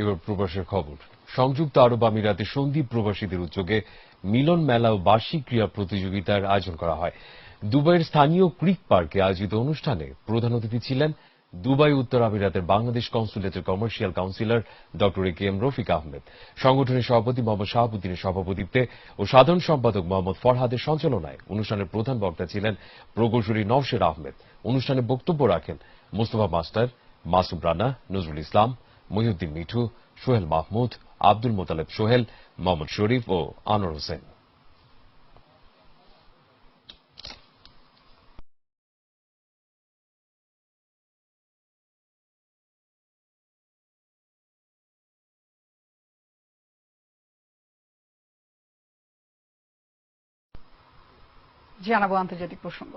এবার প্রবাসের খবর। সংযুক্ত আরব আমিরাতে সন্দীপ প্রবাসীদের উদ্যোগে মিলন মেলা ও বার্ষিক ক্রীড়া প্রতিযোগিতার আয়োজন করা হয়। দুবাইয়ের স্থানীয় ক্রিক পার্কে আয়োজিত অনুষ্ঠানে প্রধান অতিথি ছিলেন দুবাই উত্তর আমিরাতের বাংলাদেশ কনসুলেটের commercial counsellor doctor A K M Rafiq Ahmed. সংগঠনের সভাপতি মোহাম্মদ শাহাবুদ্দিনের সভাপতিত্বে ও সাধারণ সম্পাদক মোহাম্মদ ফরহাদের সঞ্চালনায় অনুষ্ঠানের প্রধান বক্তা ছিলেন প্রকৌশলী নওশের আহমেদ। অনুষ্ঠানে বক্তব্য রাখেন মোস্তফা মাস্টার, মাসুম রানা, নজরুল ইসলাম, মহিউদ্দিন মিঠু, সোহেল মাহমুদ, আব্দুল মোতালেব সোহেল, মোহাম্মদ শরীফ ও আনোয়ার হোসেন। জানাবো আন্তর্জাতিক প্রসঙ্গ।